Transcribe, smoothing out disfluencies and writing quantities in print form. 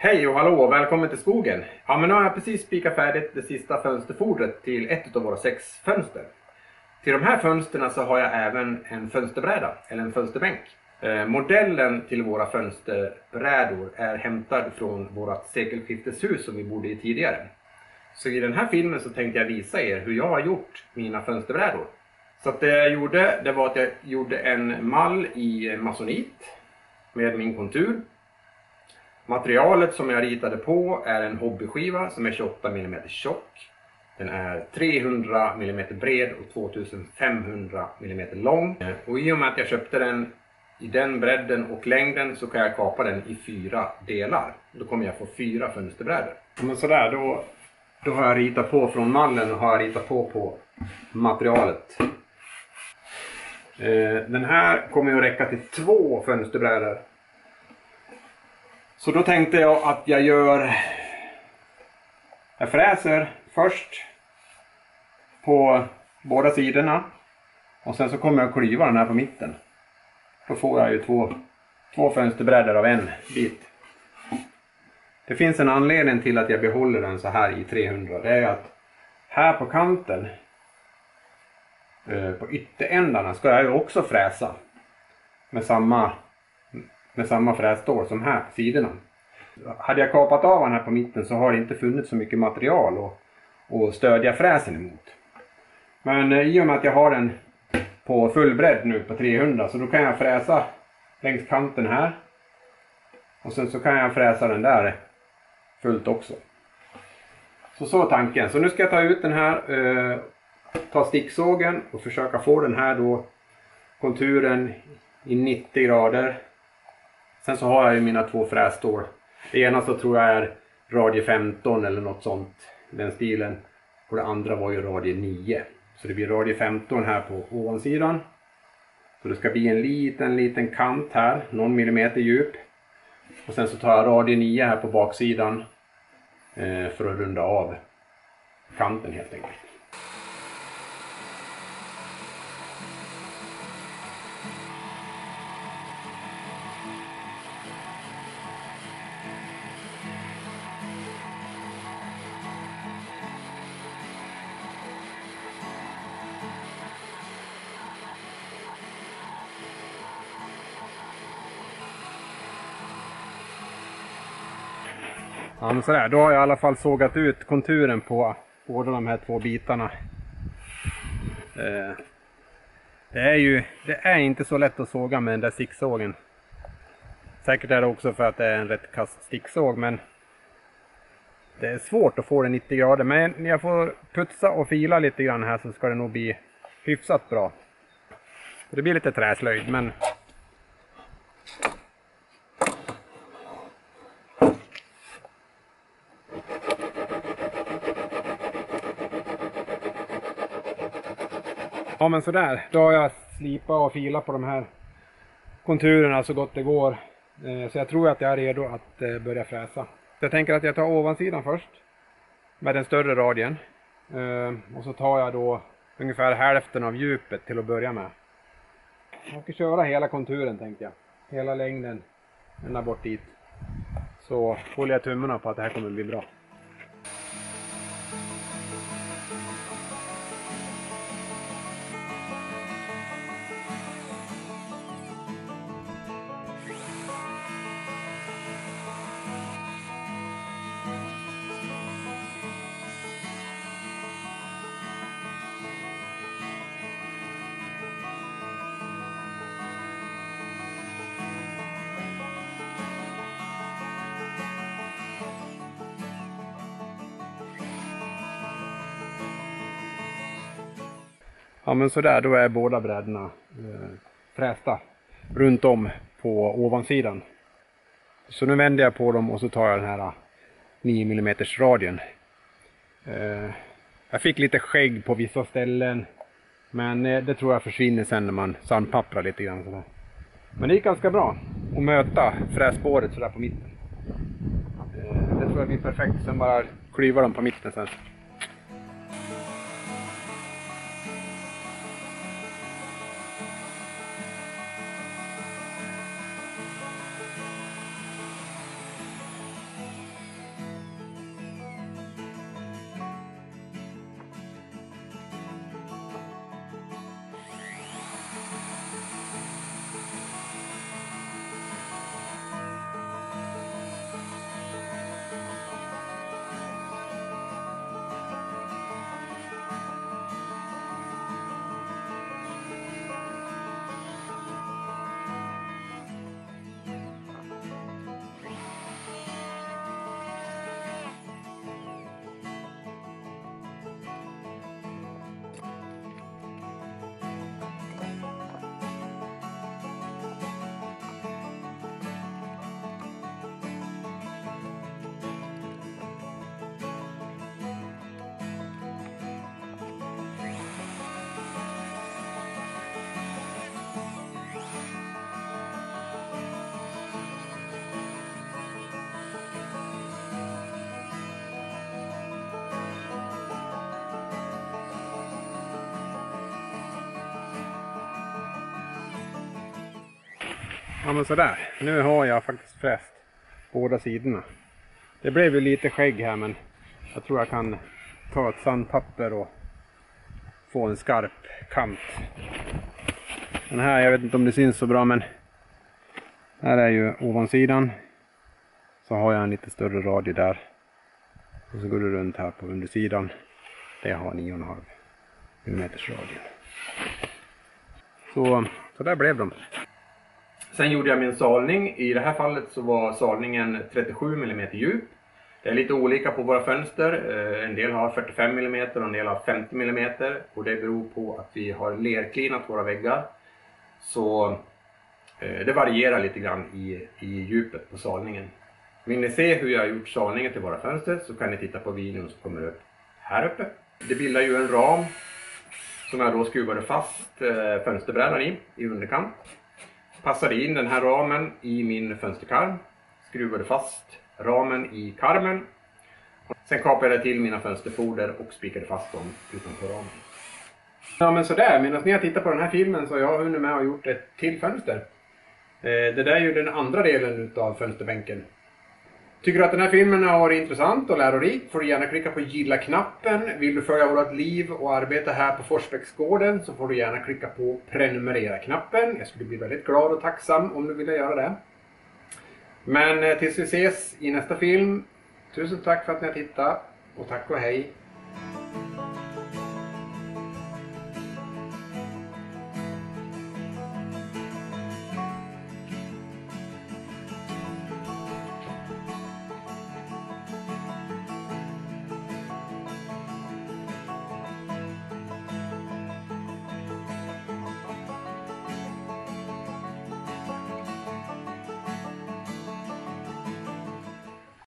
Hej och hallå, välkommen till skogen. Ja, men nu har jag precis spikat färdigt det sista fönsterfodret till ett av våra 6 fönster. Till de här fönsterna så har jag även en fönsterbräda, eller en fönsterbänk. Modellen till våra fönsterbrädor är hämtad från vårt sekelskifteshus som vi bodde i tidigare. Så i den här filmen så tänkte jag visa er hur jag har gjort mina fönsterbrädor. Så att det jag gjorde, det var att jag gjorde en mall i masonit med min kontur. Materialet som jag ritade på är en hobbyskiva som är 28 mm tjock. Den är 300 mm bred och 2500 mm lång. Och i och med att jag köpte den i den bredden och längden så kan jag kapa den i 4 delar. Då kommer jag få 4 fönsterbrädor. Men sådär, då har jag ritat på från mallen och har jag ritat på materialet. Den här kommer att räcka till 2 fönsterbrädor. Så då tänkte jag att jag fräser först på båda sidorna och sen så kommer jag att klyva den här på mitten. Då får jag ju två fönsterbrädor av en bit. Det finns en anledning till att jag behåller den så här i 300. Det är att här på kanten, på ytterändarna, ska jag ju också fräsa med samma frässtål som här sidorna. Hade jag kapat av den här på mitten så har det inte funnits så mycket material att stödja fräsen emot. Men i och med att jag har den på full bredd nu på 300 så då kan jag fräsa längs kanten här. Och sen så kan jag fräsa den där fullt också. Så är tanken. Så nu ska jag ta ut den här, ta sticksågen och försöka få den här då konturen i 90 grader. Sen så har jag ju mina 2 frässtål. Det ena så tror jag är radie 15 eller något sånt, den stilen. Och det andra var ju radie 9. Så det blir radie 15 här på ovansidan. Så det ska bli en liten kant här, någon millimeter djup. Och sen så tar jag radie 9 här på baksidan för att runda av kanten helt enkelt. Ja, men sådär, då har jag i alla fall sågat ut konturen på båda de här 2 bitarna. Det är inte så lätt att såga med den där sticksågen. Säkert är det också för att det är en rätt kast sticksåg, men det är svårt att få det 90 grader. Men när jag får putsa och fila lite grann här så ska det nog bli hyfsat bra. Det blir lite träslöjd, men ja, men sådär, då har jag slipat och filat på de här konturerna så gott det går. Så jag tror att jag är redo att börja fräsa. Jag tänker att jag tar ovansidan först med den större radien. Och så tar jag då ungefär hälften av djupet till att börja med. Jag ska köra hela konturen tänkte jag. Hela längden ända bort dit. Så håller jag tummarna på att det här kommer bli bra. Ja, men sådär, då är båda brädorna frästa runt om på ovansidan. Så nu vänder jag på dem och så tar jag den här 9 mm radien. Jag fick lite skägg på vissa ställen, men det tror jag försvinner sen när man sandpapprar lite grann sådär. Men det gick ganska bra att möta frässpåret sådär på mitten. Det tror jag blir perfekt, sen bara klyva dem på mitten sen. Ja men sådär, nu har jag faktiskt fräst båda sidorna. Det blev ju lite skägg här men jag tror jag kan ta ett sandpapper och få en skarp kant. Den här, jag vet inte om det syns så bra men här är ju ovansidan. Så har jag en lite större radie där. Och så går det runt här på undersidan. Det har 9,5 mm radie. Så där blev de. Sen gjorde jag min salning. I det här fallet så var salningen 37 mm djup. Det är lite olika på våra fönster. En del har 45 mm och en del har 50 mm. Och det beror på att vi har lerklinat våra väggar. Så det varierar lite grann i djupet på salningen. Vill ni se hur jag har gjort salningen till våra fönster så kan ni titta på videon som kommer upp här uppe. Det bildar ju en ram som jag då skruvade fast fönsterbrädan i underkant. Passade in den här ramen i min fönsterkarm. Skruvade fast ramen i karmen. Sen kapade jag till mina fönsterfoder och spikade fast dem utanför ramen. Ja men sådär, medan ni har tittat på den här filmen så har jag hunnit med och gjort ett till fönster. Det där är ju den andra delen av fönsterbänken. Tycker du att den här filmen har varit intressant och lärorik får du gärna klicka på gilla-knappen. Vill du följa vårt liv och arbeta här på Forsbäcksgården så får du gärna klicka på prenumerera-knappen. Jag skulle bli väldigt glad och tacksam om du ville göra det. Men tills vi ses i nästa film, tusen tack för att ni har tittat och tack och hej.